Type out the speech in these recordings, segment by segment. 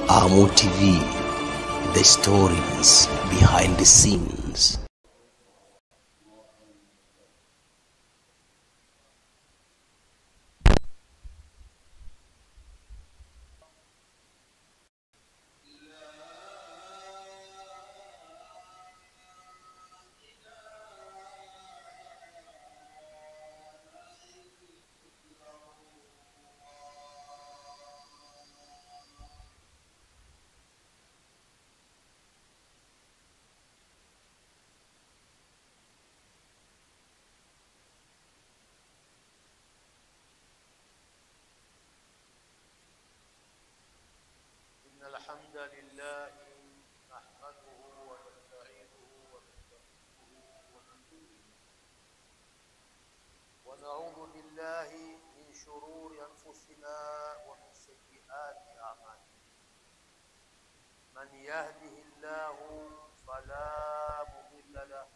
Amo TV, the stories behind the scenes. الحمد لله نحمده ونستعينه ونستغفره ونعوذ بالله من شرور أنفسنا ومن سيئات أعمالنا. من يهده الله فلا مضل له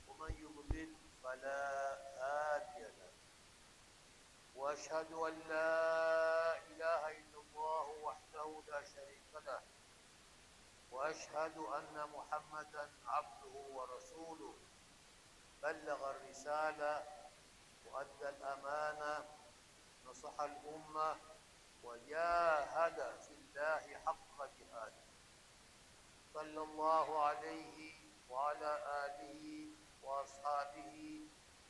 ومن يضلل فلا هادي له. وأشهد أن لا إله إلا الله وحده لا شريك له، وأشهد أن محمدا عبده ورسوله. بلغ الرسالة وأدى الأمانة، نصح الأمة، وجاهد في الله حق جهاده. صلى الله عليه وعلى آله وأصحابه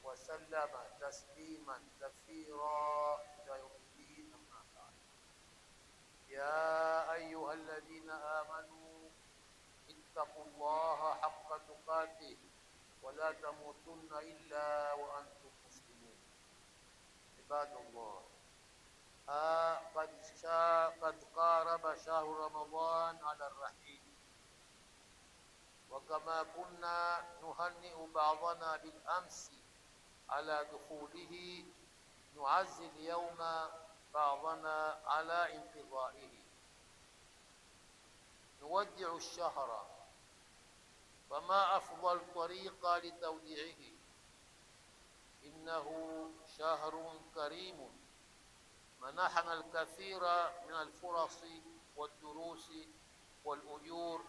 وسلم تسليما كثيرا إلى يوم الدين. أما بعد، يا أيها الذين آمنوا اتقوا الله حق تقاته ولا تموتن إلا وأنتم مسلمون. عباد الله، قد قارب شهر رمضان على الرحيل، وكما كنا نهنئ بعضنا بالأمس على دخوله، نعزي اليوم بعضنا على انقضائه. نودع الشهر، فما أفضل طريقة لتوديعه؟ إنه شهر كريم منحنا الكثير من الفرص والدروس والأجور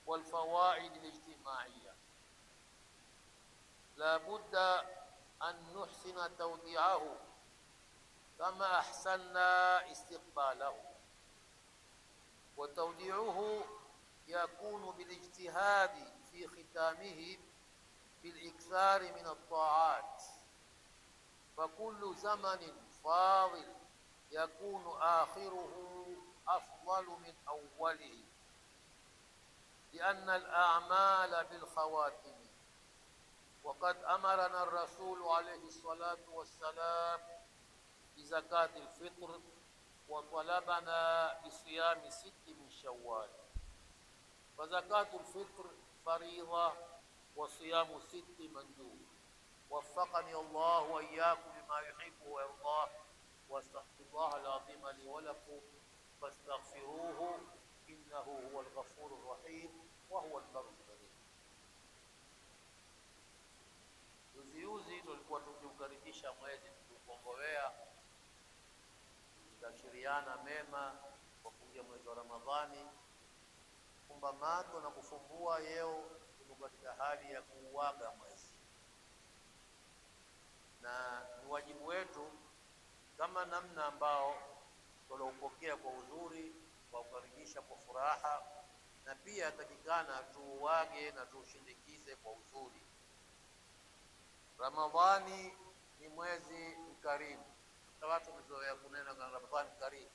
والفوائد الاجتماعية. لا بد أن نحسن توديعه كما أحسننا استقباله. وتوديعه يكون بالاجتهاد في ختامه بالإكثار من الطاعات، فكل زمن فاضل يكون آخره أفضل من أوله، لأن الأعمال بالخواتم. وقد أمرنا الرسول عليه الصلاة والسلام بزكاة الفطر، وطلبنا بصيام 6 من شوال. فزكاة الفطر فريضة وصيام 6 مندوب. وفقني الله وإياكم لما يحب ويرضاه، واستغفر الله العظيم لي ولكم فاستغفروه إنه هو الغفور الرحيم وهو البر الكريم. Juzi tulikuwa tukiukaribisha mwezi tukiongolea tukashiriana mema kwa kuingia mwezi wa Ramadhani, kumba mato na kufumbua yeo tuko katika hali ya kuuaga mwezi, na ni wajibu wetu kama namna ambao tunaupokea kwa uzuri, kwa kukaribisha kwa furaha, na pia takikana tuuage na tuushindikize kwa uzuri. Ramadhani ni mwezi mkarimu. Watu wamezoea kunena kwa Ramadhani karimu,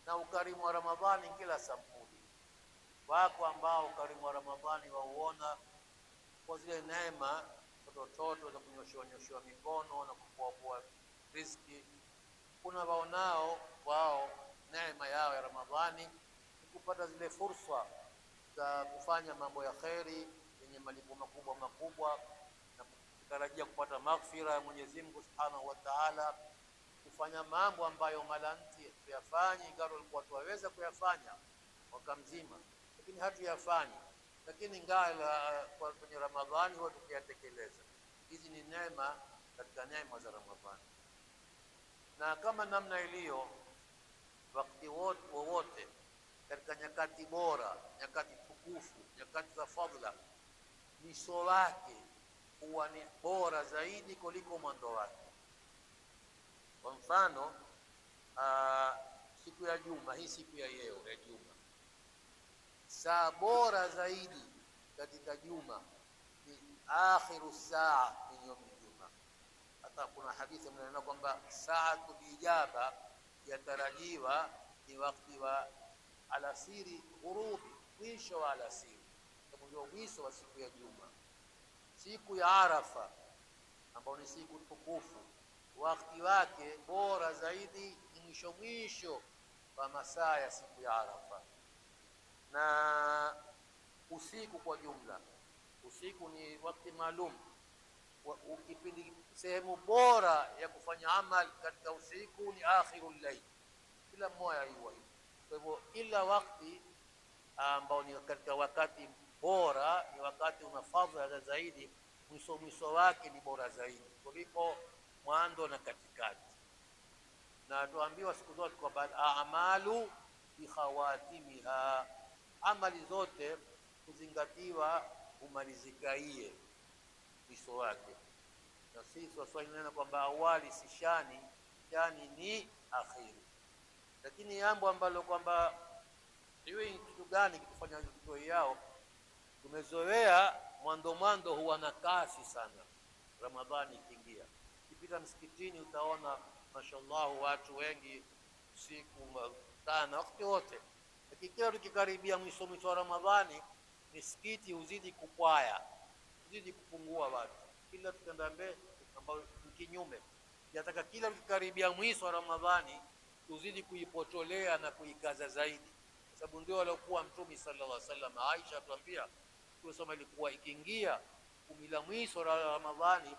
na ukarimu wa Ramadhani kila sampuli. Wako ambao ukarimu wa Ramadhani wauona kwa zile neema watoto za kunyoshewa mikono na kupoa riziki. Kuna waonao wao neema yao ya Ramadhani ni kupata zile fursa za kufanya mambo ya kheri yenye malipo makubwa na kutarajia kupata maghfira ya Mwenyezi Mungu Subhanahu wa Ta'ala, kufanya mambo ambayo malanti kuyafanya, ingawa walikuwa tuwaweza kuyafanya mwaka mzima lakini hatuyafanyi, lakini ingawa kwenye Ramadhani huwa tukiyatekeleza. Hizi ni neema katika neema za Ramadhani. Na kama namna iliyo wakati wowote katika nyakati bora, nyakati tukufu, nyakati za fadhila, mwisho wake huwa ni bora zaidi kuliko mwanzo wake. Kwa mfano siku ya Juma, hii siku ya leo ya Juma, saa bora zaidi katika Juma ni akhiru saa min yawm Juma. Hata kuna hadithi mnaona kwamba saatul ijaba yatarajiwa ni wakati wa alasiri, ghurubi, mwisho wa alasiri, kama ndio mwisho wa siku ya Juma. Siku ya Arafa ambayo ni siku tukufu, wakati wake bora zaidi ni mwisho wa masaa ya siku ya Arafa. Na usiku kwa jumla, usiku ni wakati maalum, ukipindi sehemu bora ya kufanya amal katika usiku ni akhirul layl, kila mmoja yuwa hivyo. Kwa hivyo kila wakati ambao ni katika wakati bora ni wakati una fadhila zaidi, mwisho wake ni bora zaidi kuliko mwanzo na katikati. Na tuambiwa siku zote kwamba a'malu bi khawatimiha, amali zote kuzingatiwa umalizikaie mwisho wake. Na sisi Waswahili nena kwamba awali si shani, shani ni akhiri. Lakini jambo ambalo kwamba iwe kitu gani kitufanya kitu yao, tumezoea mwanzo huwa na kasi sana. Ramadhani ikiingia, ukipita msikitini utaona mashallah watu wengi siku tano wakati wote. Lakini kila tukikaribia mwisho wa Ramadhani, misikiti uzidi kupwaya, uzidi kupungua watu. Kila tukenda mbele ambao kinyume, yataka kila tukikaribia mwisho wa Ramadhani uzidi kuipotolea na kuikaza zaidi, kwa sababu ndio alikuwa Mtume sallallahu alaihi wasallam. Aisha atuambia kusoma ilikuwa ikiingia kumi la mwisho wa Ramadhani,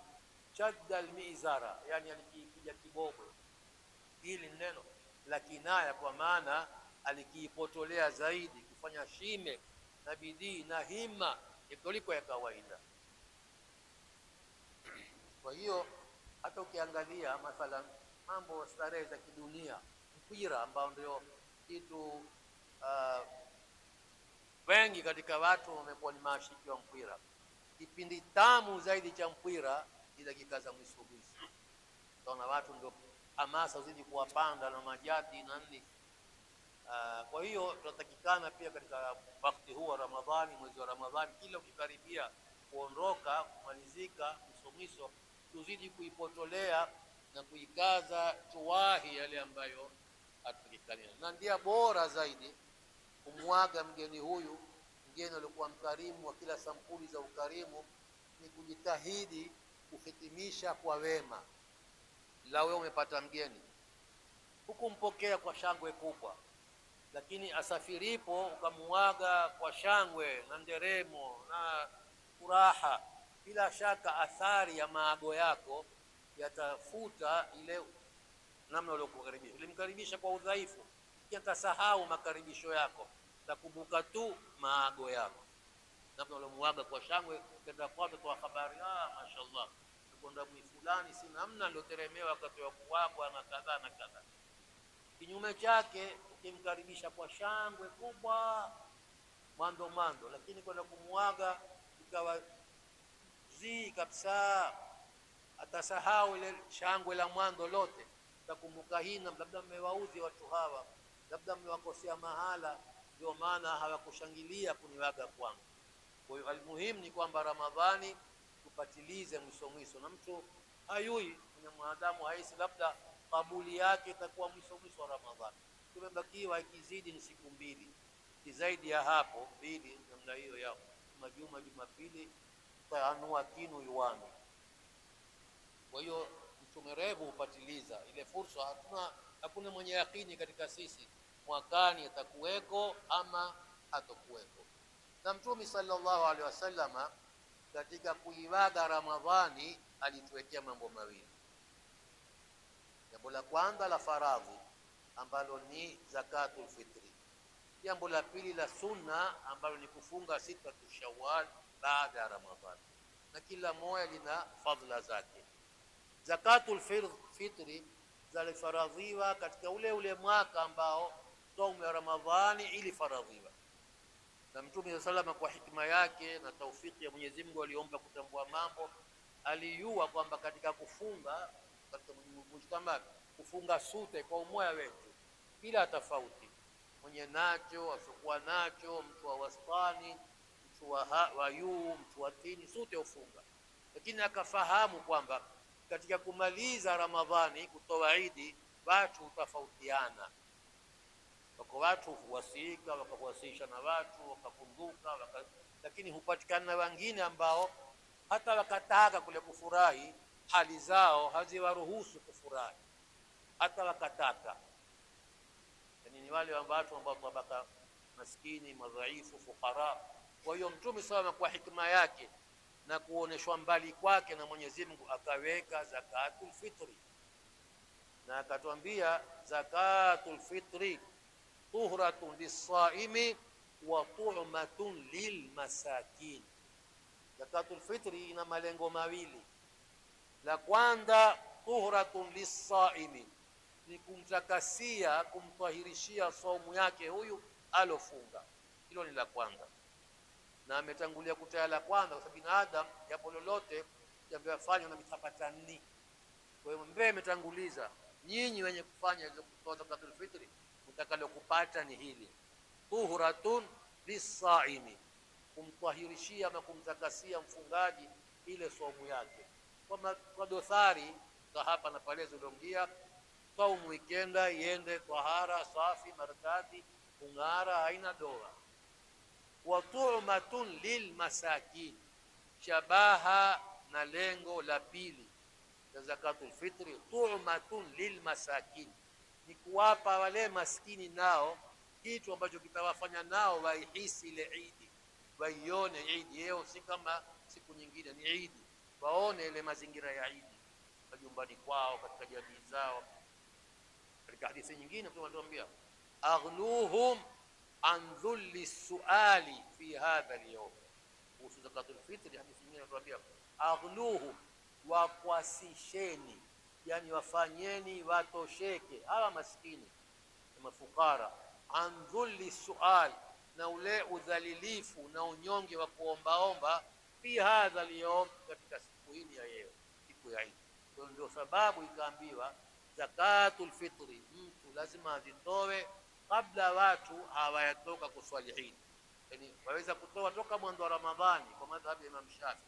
chadda almizara, yani alikipiga kibogo. Hili neno la kinaya, kwa maana alikiipotolea zaidi, kufanya shime na bidii na hima kuliko ya kawaida. Kwa hiyo hata ukiangalia mathalan mambo starehe za kidunia, mpira ambao ndio kitu wengi katika watu wamekuwa ni maashiki wa mpira, kipindi tamu zaidi cha mpira ni dakika za mwisho. Utaona watu ndio hamasa uzidi kuwapanda na majadi na nini. Kwa hiyo tunatakikana pia katika wakati huu wa Ramadhani, mwezi wa Ramadhani, kila ukikaribia kuondoka kumalizika mwisho, tuzidi kuipotolea na kuikaza, tuwahi yale ambayo hatutakikania. Na ndio bora zaidi kumwaga mgeni huyu, mgeni alikuwa mkarimu wa kila sampuli za ukarimu, ni kujitahidi kuhitimisha kwa wema. La wewe umepata mgeni, hukumpokea kwa shangwe kubwa, lakini asafiripo ukamwaga kwa shangwe na nderemo na furaha, bila shaka athari ya maago yako yatafuta ile namna uliyokukaribisha. Ulimkaribisha kwa udhaifu, utasahau makaribisho yako, takumbuka tu maago yako. Namna uliyomwaga kwa shangwe, kenda kwake kwa habari, mashaallah tukonda fulani, si namna aliyoteremewa wakati wa kuwagwa na kadha na kadha. Kinyume chake, ukimkaribisha kwa shangwe kubwa mando, lakini kwenda kumwaga ikawa kabisa, atasahau ile shangwe la mwanzo lote. Takumbuka hina, labda mmewaudhi watu hawa, labda mmewakosea mahala, ndio maana hawakushangilia kuniwaga kwangu. Kwa hiyo almuhimu ni kwamba Ramadhani tupatilize mwisho, na mtu hayui kuna mwanadamu haisi labda kabuli yake itakuwa mwisho wa Ramadhani. Tumebakiwa ikizidi ni siku mbili, zaidi ya hapo mbili namna hiyo yao Jumapili taanua kinu yuani. Kwa hiyo mtumerevu upatiliza ile fursa. Hakuna mwenye yakini katika sisi mwakani atakuweko ama hatakuweko. Na Mtume sallallahu alaihi wasallama katika kuiwaga Ramadhani alituwekea mambo mawili. Jambo la kwanza la faradhi ambalo ni zakatul fitri. Jambo la pili la sunna ambalo ni kufunga sita Shawwal baada ya Ramadhani, na kila moja lina fadhila zake. Zakatul fitri zalifaradhiwa katika ule mwaka ambao saumu ya Ramadhani ili faradhiwa. Na Mtume sallallahu kwa hikma yake na taufiki ya Mwenyezi Mungu aliomba kutambua mambo, aliyua kwamba katika kufunga katika mujtama kufunga sute kwa umoja wetu bila tofauti, mwenye nacho asokuwa nacho, mtu wa wastani, mtu wa yu, mtu wa tini, sute ufunga. Lakini akafahamu kwamba katika kumaliza Ramadhani kutoa Idi watu hutofautiana. Wako watu huwasika, wakahuasisha na watu, wakapunguka, lakini hupatikana wengine ambao hata wakataka kule kufurahi, hali zao haziwaruhusu kufurahi hata wakataka. Yani ni wale watu ambao tabaka maskini, madhaifu, fukara. Kwa hiyo Mtume SAW kwa hikma yake na kuoneshwa mbali kwake na Mwenyezi Mungu akaweka zakatul fitri, na akatuambia zakatul fitri tuhratun lis-saimi wa tu'matun lil-masakin. Zakatul fitri ina malengo mawili. La kwanza, tuhratun lis-saimi, ni kumtakasia, kumtahirishia saumu yake huyu alofunga. Hilo ni la kwanza, na ametangulia kutaja la kwanza kwa sababu binadamu jambo lolote jambo yafanywa na mitapatani. Kwa hiyo mbele ametanguliza nyinyi wenye kufanya hizo kutoa zakatul fitri, mtakalo kupata ni hili, tuhratun lis-saimi, kumtahirishia na kumtakasia mfungaji ile saumu yake kwa dothari za hapa na pale zilongia. Saumu ikenda iende tahara safi maridadi, ungara, haina doa. Wa tu'matun lilmasakin, shabaha na lengo la pili ya zakatul fitri, tu'matun lilmasakin, ni kuwapa wale maskini nao kitu ambacho kitawafanya nao waihisi ile Idi, waione Idi yao si kama siku nyingine, ni Idi, waone ile mazingira ya Idi majumbani kwao, katika jamii zao. Katika hadithi nyingine Mtume anatuambia aghnuhum an dhulli suali fi hadha al-yawm. Kuhusu zakatul fitri, hadithi nyingine anatuambia aghnuhum, wakwasisheni, yani wafanyeni watosheke hawa maskini na mafukara, an dhulli sual, na ule udhalilifu na unyonge wa kuombaomba, fi hadha al-yawm, katika siku hii ya leo, siku ya Eid. Kwa ndio sababu ikaambiwa zakatul fitri mtu lazima azitoe kabla watu hawayatoka kuswali Eid. Yani waweza kutoa toka mwanzo wa Ramadhani kwa madhhabi ya Imam Shafi,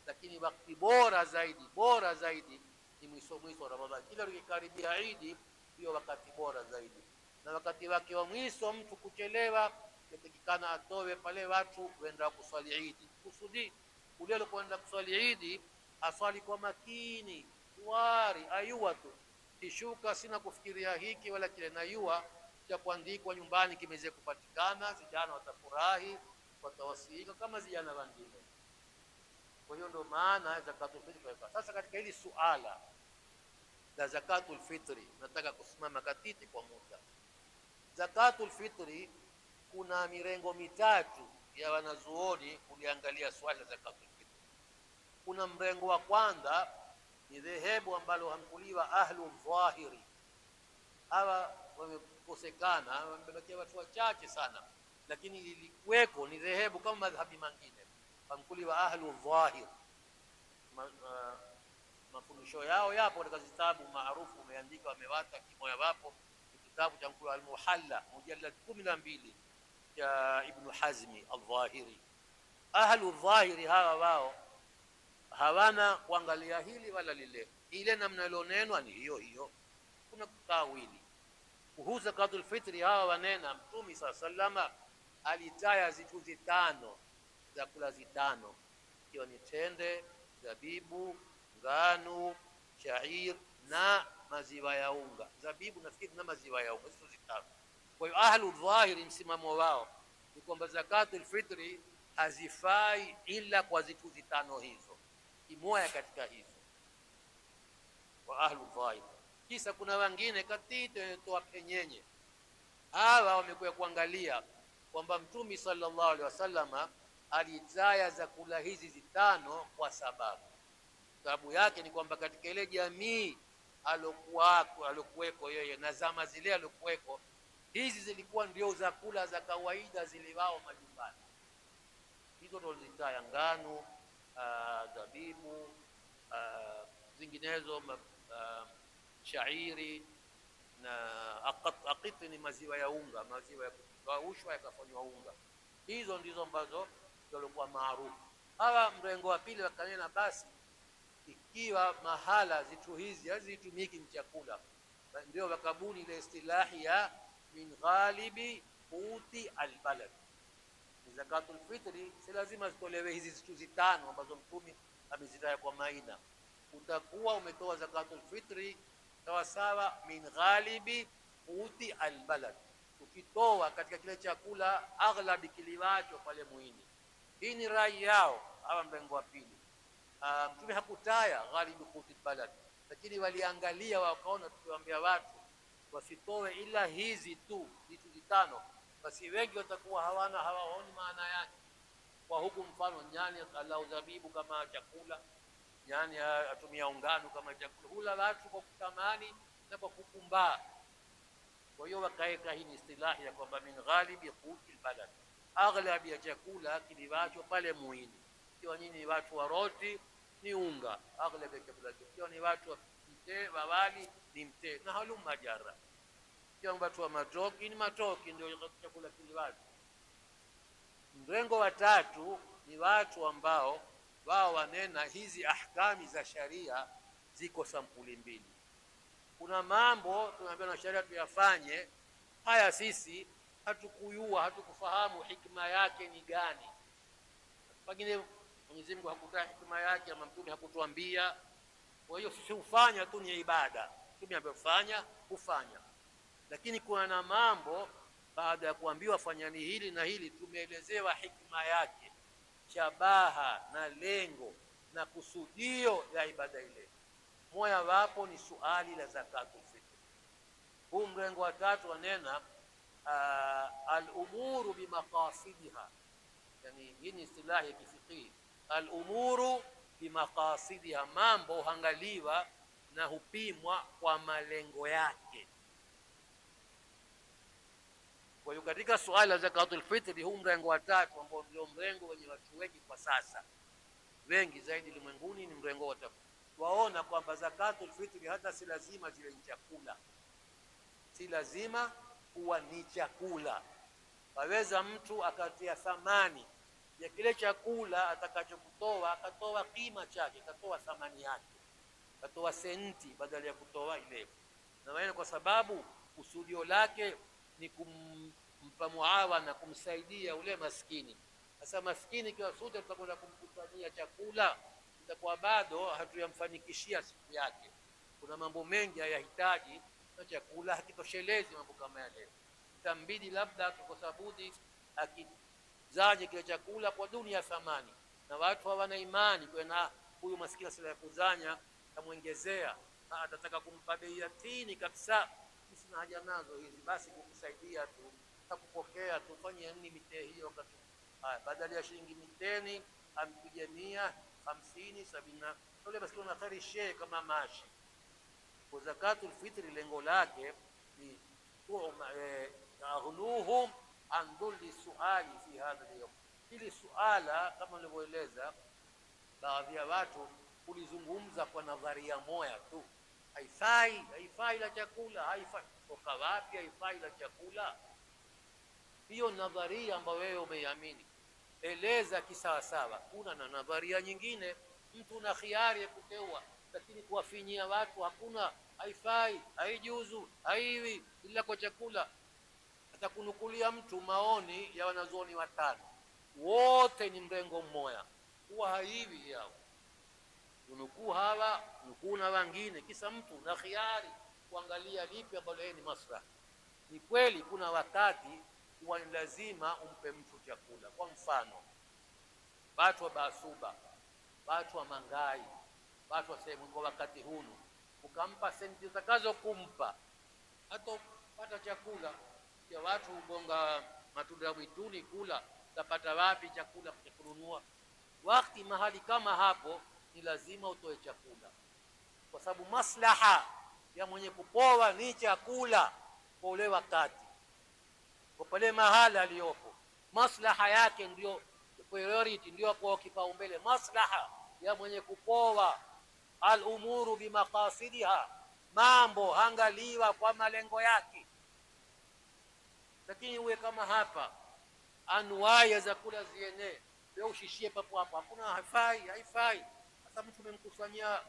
lakini wakati bora zaidi ni mwisho wa Ramadhani. Kila ukikaribia Eid ndio wakati bora zaidi, na wakati wake wa mwisho mtu kuchelewa yatakikana atoe pale watu wenda kuswali Eid. Kusudi ule alipoenda kuswali Eid aswali kwa makini, wari ayua tu, kishuka sina kufikiria hiki wala kile, na yua cha kuandikwa nyumbani kimeweza kupatikana, vijana watafurahi, watawasika kama vijana wengine. Kwa hiyo ndio maana zakatul fitri. Sasa katika hili suala la zakatul fitri nataka kusimama katiti kwa muda. Zakatul fitri kuna mirengo mitatu ya wanazuoni kuliangalia swala la zakatul fitri. Kuna mrengo wa kwanza ni dhehebu ambalo hamkuliwa ahlu dhahiri. Hawa wamekosekana, wamebakia watu wachache sana, lakini lilikuweko ni dhehebu kama madhhabi mengine, hamkuliwa ahlu dhahir. Mafundisho yao yapo katika kitabu maarufu umeandika wamewata kimoya wapo, kitabu cha Mkulu al-Muhalla mujallad 12 cha Ibn Hazmi al-Dhahiri. Ahlu dhahiri hawa wao hawana kuangalia hili wala lile, ile namna ilionenwa ni hiyo hiyo, kuna tawili. Kuhusu zakatul fitri hawa wanena Mtume sallallahu alitaya zitu zitano za kula zitano, hiyo ni tende, zabibu, ngano, shair na maziwa ya unga. Zabibu nafikiri na maziwa ya unga, zitu zitano. Kwa hiyo ahlu dhahiri msimamo wao ni kwamba zakatul fitri hazifai ila kwa zitu zitano hizo, kimoja katika hizo wa ahlu dhahir. Kisa kuna wengine katite toa penyenye, hawa wamekuja kuangalia kwamba Mtume sallallahu alaihi wasallam alitaya za kula hizi zitano kwa sababu yake ni kwamba katika ile jamii alokuweko yeye na zama zile alokuweko, Hizi zilikuwa ndio za kula za kawaida ziliwao majumbani. Hizo ndo zitaya ngano, zabibu, zinginezo, shairi na aqit ni maziwa ya unga, maziwa ya kukaushwa yakafanywa unga. Hizo ndizo ambazo zilikuwa maarufu. Hawa mrengo wa pili wakanena basi ikiwa mahala zitu hizi hazitumiki mchakula, ndio wakabuni ile istilahi ya min ghalibi quti albalad. Zakatul fitri si lazima zitolewe hizi zitu zitano ambazo Mtume amezitaja kwa maina. Utakuwa umetoa zakatul fitri sawa sawa min ghalibi quti albalad, ukitoa katika kile chakula aghlabi kiliwacho pale muhini. Hii ni rai yao hawa mrengo wa pili. Mtume hakutaya ghalibi quti albalad, lakini waliangalia wakaona tukiwaambia watu wasitoe ila hizi tu vitu vitano, basi wengi watakuwa hawaoni maana yake. Kwa huku mfano nyani alau zabibu kama chakula, nyani atumia ungano kama chakula, hula watu kwa kutamani na kwa kukumbaa. Kwa hiyo wakaeka hii istilahi ya kwamba min ghalibi quti albalad, aghlabi ya chakula kiliwacho pale muhini. Ikiwa nyinyi watu wa roti ni unga, aghlabi ya chakula. Ikiwa ni watu wa mtee wa wali ni mtee, na halum majara. Ikiwa watu wa matoki ni matoki, ndio chakula kiliwacho. Mrengo wa tatu ni watu ambao wao wanena hizi ahkami za sharia ziko sampuli mbili. Kuna mambo tunaambiwa na sharia tuyafanye, haya sisi hatukuyua, hatukufahamu hikma yake ni gani. Pengine Mwenyezi Mungu hakutaka hikma yake ama Mtume hakutuambia, kwa hiyo sisi hufanya tu, ni ibada. Mtume amefanya kufanya. Lakini kuna na mambo baada ya kuambiwa fanyani hili na hili, tumeelezewa hikma yake, shabaha na lengo na kusudio ya ibada ile. Moja wapo ni suali la zakatul fitr. Huu mrengo wa tatu wanena al-umuru bimaqasidiha, yani hii ni istilahi ya kifiqhi. Al-umuru bimaqasidiha, mambo hangaliwa na hupimwa kwa malengo yake. Kwa hiyo katika suala la zakatul fitri, huu mrengo wa tatu ambao ndio mrengo wenye watu wengi kwa sasa, wengi zaidi ulimwenguni, ni mrengo wa tatu. Waona kwamba zakatul fitri hata si lazima zile ni chakula, si lazima kuwa ni chakula. Waweza mtu akatia thamani ya kile chakula atakachokutoa, akatoa kima chake, akatoa thamani yake, akatoa senti badala ya kutoa ile. Na maana kwa sababu kusudio lake ni kumpa muawana, kumsaidia ule maskini. Sasa maskini kwa sote tutakwenda kumkusanyia chakula, itakuwa bado hatuyamfanikishia siku yake. Kuna mambo mengi hayahitaji na chakula hakitoshelezi mambo kama yale. Itambidi labda kwa budi akizaje kile chakula kwa dunia thamani, na watu hawana imani kwa huyu maskini sila ya kuzanya tamuongezea, atataka kumpa bei ya tini kabisa. Sina haja nazo hizi, basi kukusaidia tu, takupokea tufanye nini mitee hiyo wakati badala ya shilingi miteni ampige 100, 50, 70, wale basi kuna athari shehe kama mashi. Kwa zakatul fitri lengo lake ni aghnuhum an dhulli suali fi hadha al-yawm. Hili suala kama nilivyoeleza, baadhi ya watu kulizungumza kwa nadharia moja tu, haifai la chakula, haifai. Toka wapi haifai la chakula? Hiyo nadharia ambayo wewe umeiamini, eleza kisawasawa. Kuna na nadharia nyingine, mtu na khiari ya kuteua, lakini kuwafinyia watu hakuna, haifai, haijuzu, haiwi ila kwa chakula. Atakunukulia mtu maoni ya wanazuoni watano, wote ni mrengo mmoja, huwa haiwi yao. Unukuu hawa, nukuu na wengine, kisa mtu na khiari kuangalia lipi ambalo yeye ni maslaha. Ni kweli kuna wakati huwa ni lazima umpe mtu chakula. Kwa mfano, watu wa Basuba, watu wa Mangai, watu wa sehemu kwa wakati hunu, ukampa senti utakazo kumpa, hata pata chakula. Ya watu ugonga matunda ya mwituni kula, utapata wapi chakula cha kununua? Wakati mahali kama hapo ni lazima utoe chakula, kwa sababu maslaha ya mwenye kupoa ni chakula kwa ule wakati. pale mahala aliyopo, maslaha yake ndio priority, ndio kwa kipaumbele, maslaha ya mwenye kupoa. Al-umuru bimaqasidiha, mambo hangaliwa kwa malengo yake. Lakini uwe kama hapa, anwaya za kula zienee, wewe ushishie papo hapo, hakuna haifai. Sasa mtu umemkusanyia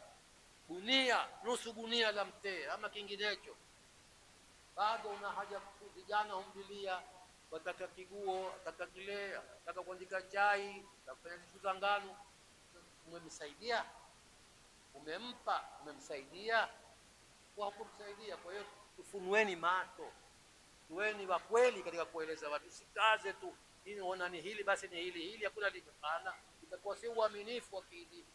gunia, nusu gunia la mtee ama kinginecho, bado una haja vijana humdilia, wataka kiguo, wataka kile, wataka kuandika chai, wataka kufuza ngano. Umemsaidia, umempa, umemsaidia kwa kumsaidia. Kwa hiyo tufunueni macho, tuweni wa kweli katika kueleza watu, sikaze tu nini unaona ni hili basi ni hili hakuna lingepana, itakuwa si uaminifu wa kiidini.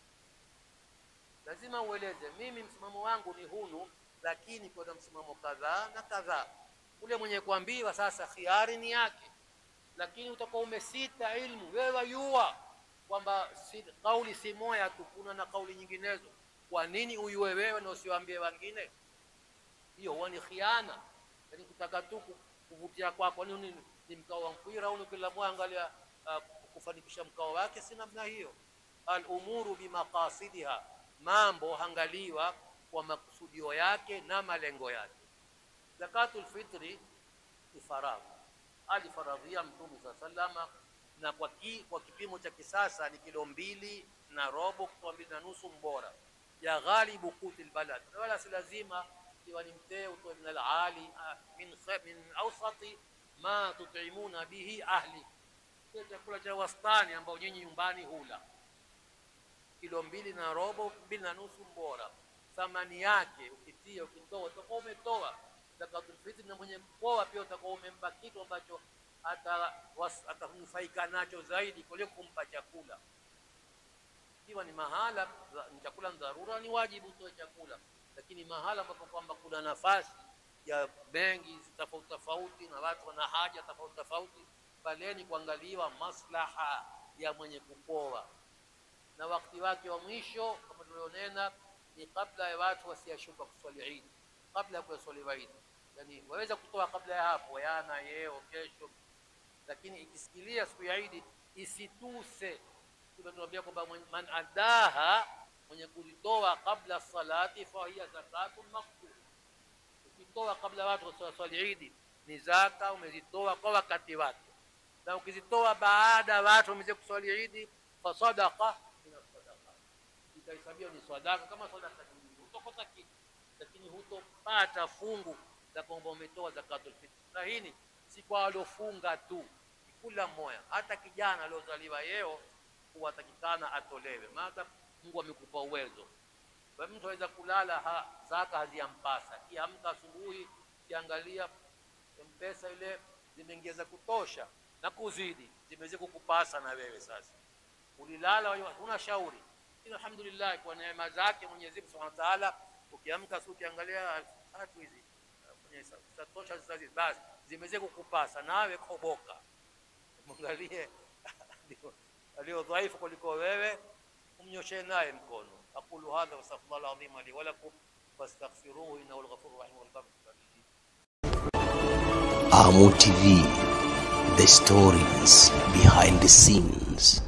Lazima ueleze, mimi msimamo wangu ni hunu, lakini kuna msimamo kadhaa na kadhaa. Ule mwenye kuambiwa sasa khiari ni yake, lakini utakuwa umesita ilmu, wewe wajua kwamba kauli si moja tu, kuna na kauli nyinginezo. Kwa nini uyue wewe na usiwaambie wengine? Hiyo huwa ni khiana, yani kutaka tu kuvutia kwako. Nini ni mkao wa mpira au kila mwangalia kufanikisha mkao wake? Si namna hiyo. Al-umuru bimaqasidiha, mambo hangaliwa kwa makusudio yake na malengo yake. Zakatul fitri ni faradhi, alifaradhia Mtume sallallahu, na kwa kipimo cha kisasa ni kilo 2.5 kwa 2.5 mbora ya ghalibu kutil balad. Wala si lazima iwe ni mtee utoe min al-ali min awsati ma tut'imuna bihi ahli, chakula cha wastani ambao nyinyi nyumbani hula. Kilo 2.5 2.5 mbora, thamani yake ukitia ukitoa utakuwa umetoa zakatul fitri, na mwenye mkoa pia utakuwa umempa kitu ambacho atanufaika nacho zaidi kuliko kumpa chakula. Ikiwa ni mahala ni chakula dharura, ni wajibu utoe chakula, lakini mahala ambapo kwamba kuna nafasi ya bengi tofauti tofauti na watu wana haja tofauti tofauti, pale ni kuangaliwa maslaha ya mwenye kupoa. Na wakati wake wa mwisho kama tulionena ni kabla ya watu wasiashuka kuswali Eid, kabla ya kuswali Eid. Yani waweza kutoa kabla ya hapo, yana yeo kesho, lakini ikisikilia siku ya Eid isituse. Tunatuambia kwamba man adaha, mwenye kuzitoa kabla salati fa hiya zakatun maqbul. Ukitoa kabla watu waswali Eid ni zaka, umezitoa kwa wakati wake. Na ukizitoa baada watu wameze kuswali Eid fa sadaqa min as-sadaqa, itahesabiwa ni sadaka kama sadaka nyingine. Utapata kitu, lakini hutopata fungu la kwamba umetoa zakatul fitr. Na hii si kwa waliofunga tu, kila mmoja, hata kijana aliozaliwa yeo huwatakikana atolewe, maana Mungu amekupa uwezo. Kwa mtu aweza kulala zaka haziampasa, kiamka asubuhi kiangalia mpesa ile zimeongeza kutosha na kuzidi, zimeweza kukupasa na wewe sasa. Ulilala huna shauri, alhamdulillah kwa neema zake Mwenyezi Mungu Subhanahu wa Ta'ala. Ukiamka asubuhi kiangalia tatu hizi kwenye satosha sasa, basi zimeweza kukupasa, nawe koboka, mwangalie alio dhaifu kuliko wewe, umnyoshe naye mkono. Aqulu hadha wa astaghfirullaha al-azim li wa lakum fastaghfiruhu innahu al-ghafurur rahim wal ghafur. Amu TV, the stories behind the scenes.